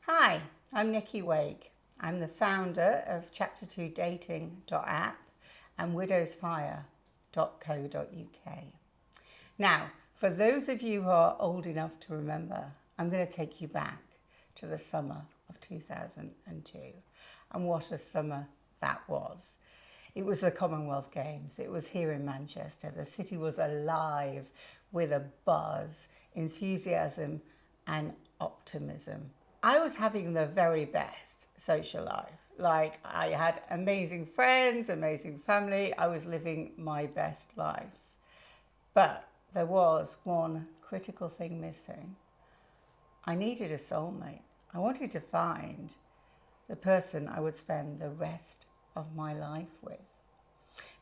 Hi, I'm Nicky. I'm the founder of chapter2dating.app and widowsfire.co.uk. Now, for those of you who are old enough to remember, I'm going to take you back to the summer of 2002. And what a summer that was. It was the Commonwealth Games. It was here in Manchester. The city was alive with a buzz, enthusiasm and optimism. I was having the very best social life. Like, I had amazing friends, amazing family. I was living my best life. But there was one critical thing missing. I needed a soulmate. I wanted to find the person I would spend the rest of my life with.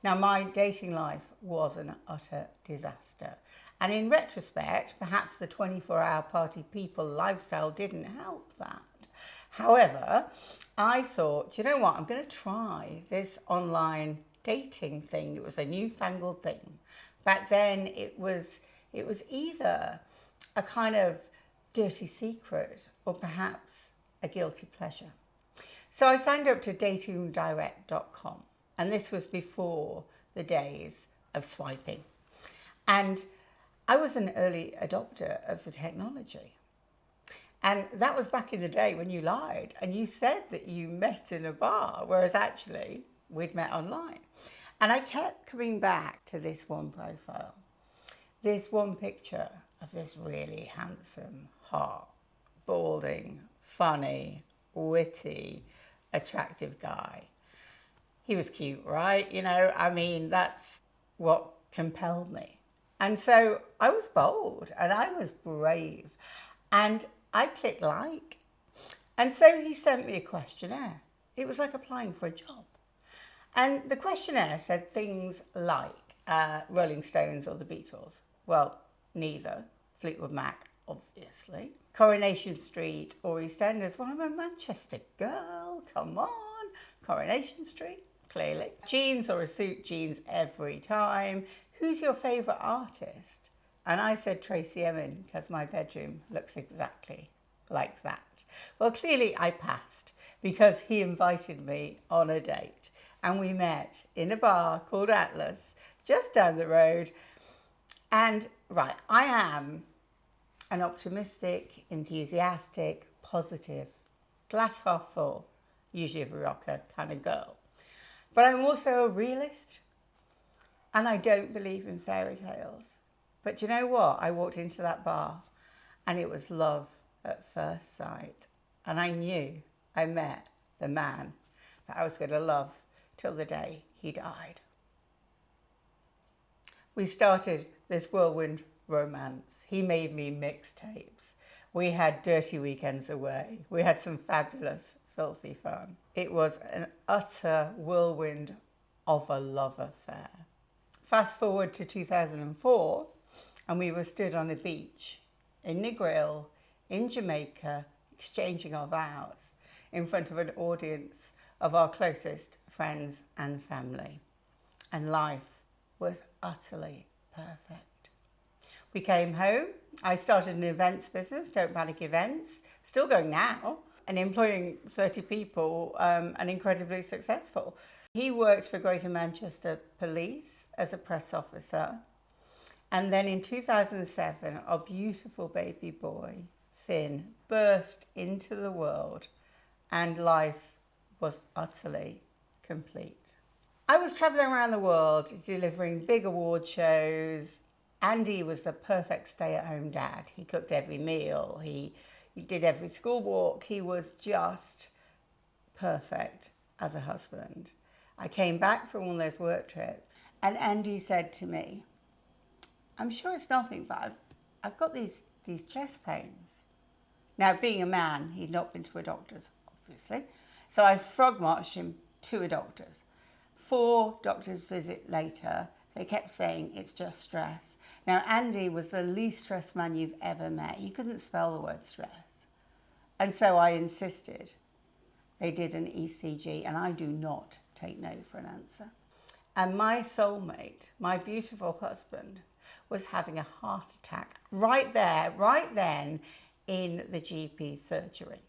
Now, my dating life was an utter disaster. And in retrospect, perhaps the 24-hour party people lifestyle didn't help that. However, I thought, you know what, I'm going to try this online dating thing. It was a newfangled thing. Back then, it was either a kind of dirty secret or perhaps a guilty pleasure. So I signed up to datingdirect.com, and this was before the days of swiping. And I was an early adopter of the technology. And that was back in the day when you lied and you said that you met in a bar, whereas actually we'd met online. And I kept coming back to this one profile, this one picture of this really handsome, hot, balding, funny, witty, attractive guy. He was cute, right? That's what compelled me. And so I was bold and I was brave and I clicked like. And so he sent me a questionnaire. It was like applying for a job. And the questionnaire said things like Rolling Stones or the Beatles. Well, neither. Fleetwood Mac, obviously. Coronation Street or EastEnders. Well, I'm a Manchester girl. Come on. Coronation Street, clearly. Jeans or a suit, jeans every time. Who's your favourite artist? And I said Tracy Emin because my bedroom looks exactly like that. Well, clearly I passed because he invited me on a date. And we met in a bar called Atlas, just down the road. And right, I am an optimistic, enthusiastic, positive, glass half full, usually a rocker kind of girl. But I'm also a realist and I don't believe in fairy tales. But you know what? I walked into that bar and it was love at first sight. And I knew I met the man that I was going to love till the day he died. We started this whirlwind romance. He made me mixtapes. We had dirty weekends away. We had some fabulous, filthy fun. It was an utter whirlwind of a love affair. Fast forward to 2004, and we were stood on a beach in Negril, in Jamaica, exchanging our vows in front of an audience of our closest friends and family. And life was utterly perfect. We came home. I started an events business, Don't Panic Events, still going now, and employing 30 people and incredibly successful. He worked for Greater Manchester Police as a press officer. And then in 2007, our beautiful baby boy, Finn, burst into the world and life was utterly complete. I was travelling around the world delivering big award shows. Andy was the perfect stay-at-home dad. He cooked every meal. He did every school walk. He was just perfect as a husband. I came back from one of those work trips and Andy said to me, I'm sure it's nothing, but I've got these chest pains. Now, being a man, he'd not been to a doctor's, obviously. So I frog marched him to a doctor's. 4 doctor's visit later, they kept saying it's just stress. Now, Andy was the least stressed man you've ever met. He couldn't spell the word stress. And so I insisted. They did an ECG, and I do not take no for an answer. And my soulmate, my beautiful husband, was having a heart attack right there, right then, in the GP surgery.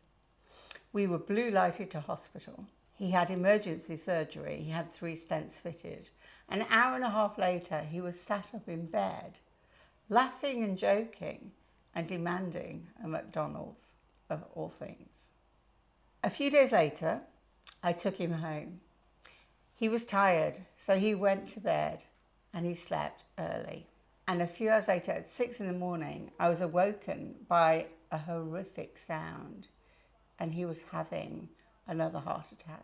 We were blue lighted to hospital. He had emergency surgery. He had 3 stents fitted. An hour and a half later, he was sat up in bed, laughing and joking and demanding a McDonald's, of all things. A few days later, I took him home. He was tired, so he went to bed and he slept early. And a few hours later, at 6 in the morning, I was awoken by a horrific sound, and he was having another heart attack,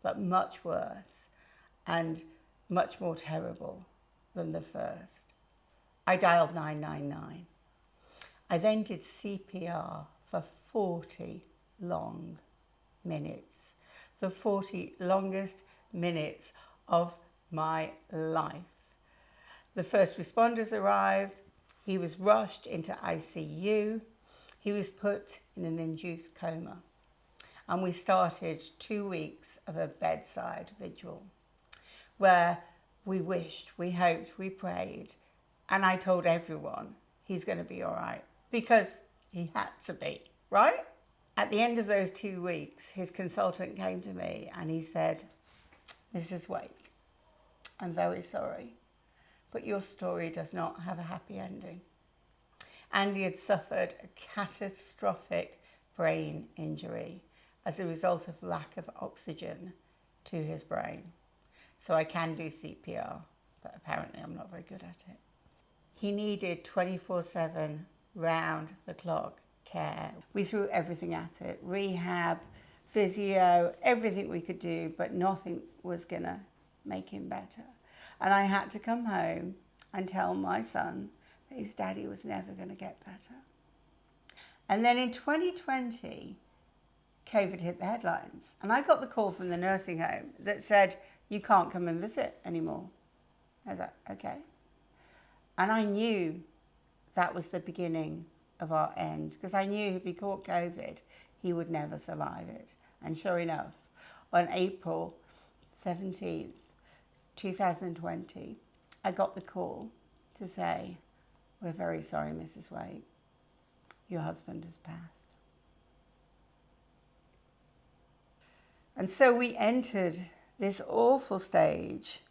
but much worse and much more terrible than the first. I dialed 999. I then did CPR for 40 long minutes, the 40 longest minutes of my life. The first responders arrived. He was rushed into ICU. He was put in an induced coma. And we started 2 weeks of a bedside vigil where we wished, we hoped, we prayed. And I told everyone he's going to be all right, because he had to be, right? At the end of those 2 weeks, his consultant came to me and he said, "Mrs. Wake, I'm very sorry, but your story does not have a happy ending." Andy had suffered a catastrophic brain injury as a result of lack of oxygen to his brain. So I can do CPR, but apparently I'm not very good at it. He needed 24/7, round-the-clock care. We threw everything at it, rehab, physio, everything we could do, but nothing was going to make him better. And I had to come home and tell my son that his daddy was never going to get better. And then in 2020, COVID hit the headlines. And I got the call from the nursing home that said, "You can't come and visit anymore." I was like, okay. And I knew that was the beginning of our end, because I knew if he caught COVID, he would never survive it. And sure enough, on April 17th, 2020, I got the call to say, "We're very sorry, Mrs. Wake. Your husband has passed." And so we entered this awful stage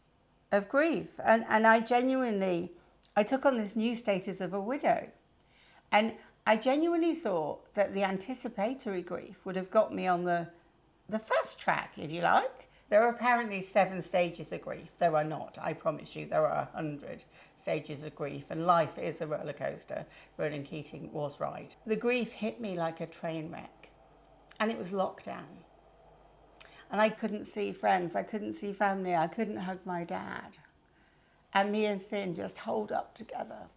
of grief. And I took on this new status of a widow. And I genuinely thought that the anticipatory grief would have got me on the fast track, if you like. There are apparently 7 stages of grief. There are not. I promise you, there are 100 stages of grief. And life is a roller coaster. Roland Keating was right. The grief hit me like a train wreck. And it was lockdown. And I couldn't see friends. I couldn't see family. I couldn't hug my dad. And me and Finn just holed up together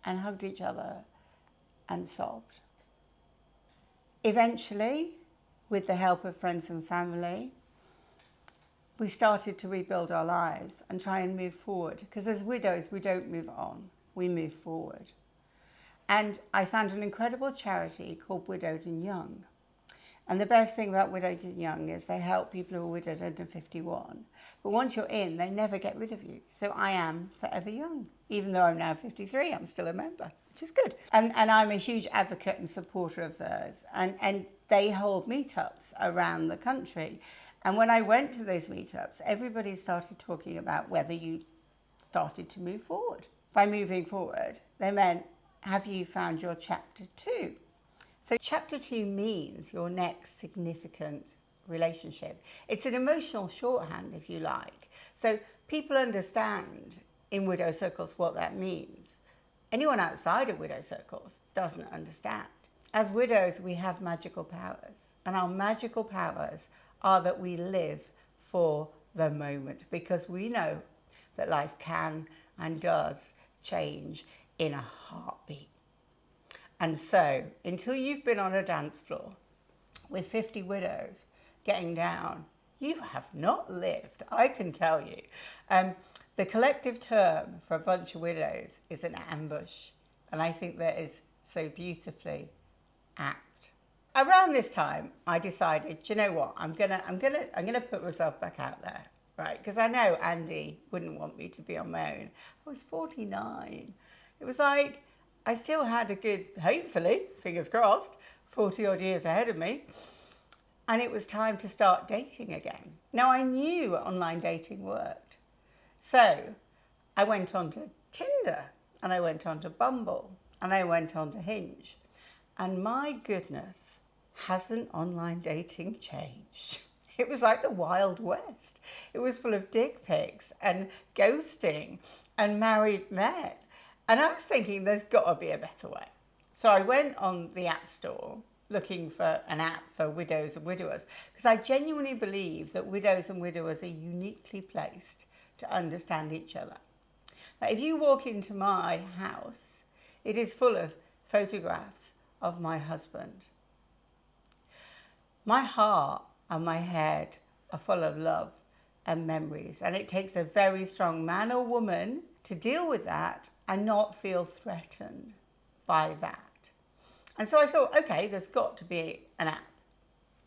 and hugged each other and sobbed. Eventually, with the help of friends and family, we started to rebuild our lives and try and move forward. Because as widows, we don't move on, we move forward. And I found an incredible charity called Widowed and Young. And the best thing about Widowed and Young is they help people who are widowed under 51. But once you're in, they never get rid of you. So I am forever young. Even though I'm now 53, I'm still a member, which is good. And I'm a huge advocate and supporter of theirs. And they hold meetups around the country. And when I went to those meetups, everybody started talking about whether you started to move forward. By moving forward, they meant, have you found your chapter 2? So chapter 2 means your next significant relationship. It's an emotional shorthand, if you like. So people understand in widow circles what that means. Anyone outside of widow circles doesn't understand. As widows, we have magical powers. And our magical powers are that we live for the moment, because we know that life can and does change in a heartbeat. And so, until you've been on a dance floor with 50 widows getting down, you have not lived, I can tell you. The collective term for a bunch of widows is an ambush. And I think that is so beautifully apt. Around this time, I decided, do you know what? I'm gonna put myself back out there, right? Because I know Andy wouldn't want me to be on my own. I was 49. It was like, I still had a good, hopefully, fingers crossed, 40 odd years ahead of me. And it was time to start dating again. Now, I knew online dating worked. So I went on to Tinder, and I went on to Bumble, and I went on to Hinge. And my goodness, hasn't online dating changed? It was like the Wild West. It was full of dick pics and ghosting and married men. And I was thinking there's got to be a better way. So I went on the App Store looking for an app for widows and widowers, because I genuinely believe that widows and widowers are uniquely placed to understand each other. Now, if you walk into my house, it is full of photographs of my husband. My heart and my head are full of love and memories, and it takes a very strong man or woman to deal with that and not feel threatened by that. And so I thought, okay, there's got to be an app,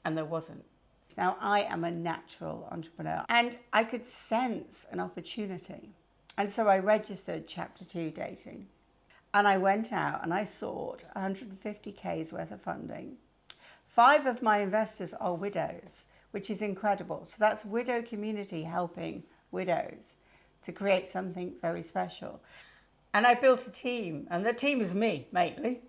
and there wasn't. Now, I am a natural entrepreneur, and I could sense an opportunity. And so I registered Chapter 2 Dating, and I went out and I sought 150K's worth of funding. 5 of my investors are widows, which is incredible. So that's widow community helping widows to create something very special. And I built a team, and the team is me mainly,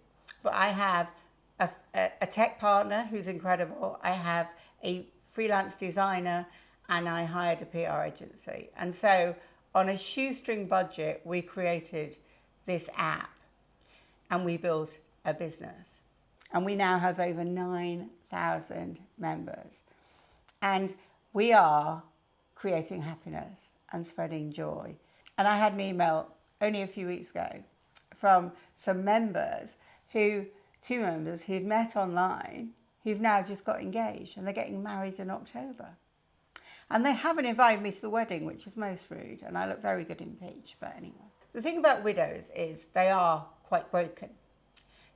but I have a tech partner who's incredible. I have a freelance designer, and I hired a PR agency. And so on a shoestring budget, we created this app, and we built a business. And we now have over 9,000 members. And we are creating happiness and spreading joy. And I had an email only a few weeks ago from some members two members who'd met online, who've now just got engaged, and they're getting married in October. And they haven't invited me to the wedding, which is most rude, and I look very good in peach, but anyway. The thing about widows is they are quite broken.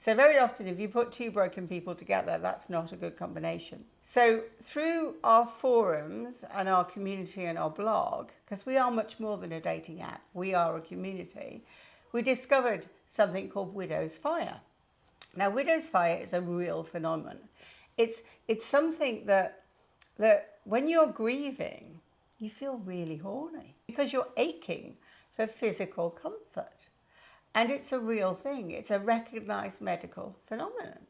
So very often if you put 2 broken people together, that's not a good combination. So through our forums and our community and our blog, because we are much more than a dating app, we are a community, we discovered something called Widow's Fire. Now, Widow's Fire is a real phenomenon. It's something that when you're grieving, you feel really horny because you're aching for physical comfort. And it's a real thing. It's a recognised medical phenomenon.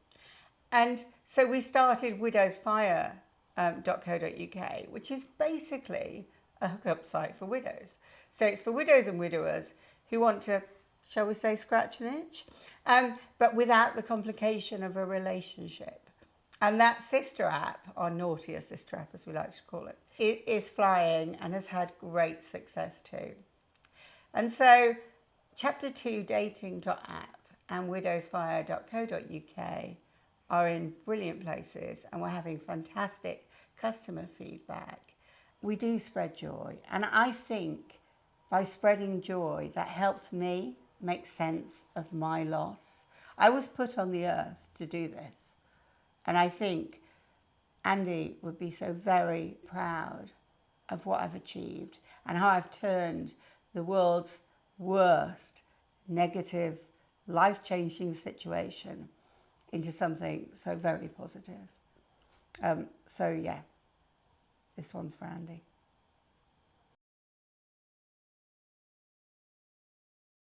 And so we started widowsfire.co.uk, which is basically a hookup site for widows. So it's for widows and widowers who want to, shall we say, scratch an itch, but without the complication of a relationship. And that sister app, or naughtier sister app as we like to call it, is flying and has had great success too. And so Chapter 2 Dating.app and widowsfire.co.uk are in brilliant places, and we're having fantastic customer feedback. We do spread joy, and I think by spreading joy, that helps me make sense of my loss. I was put on the earth to do this, and I think Andy would be so very proud of what I've achieved and how I've turned the world's worst, negative, life-changing situation into something so very positive. So yeah, this one's for Andy.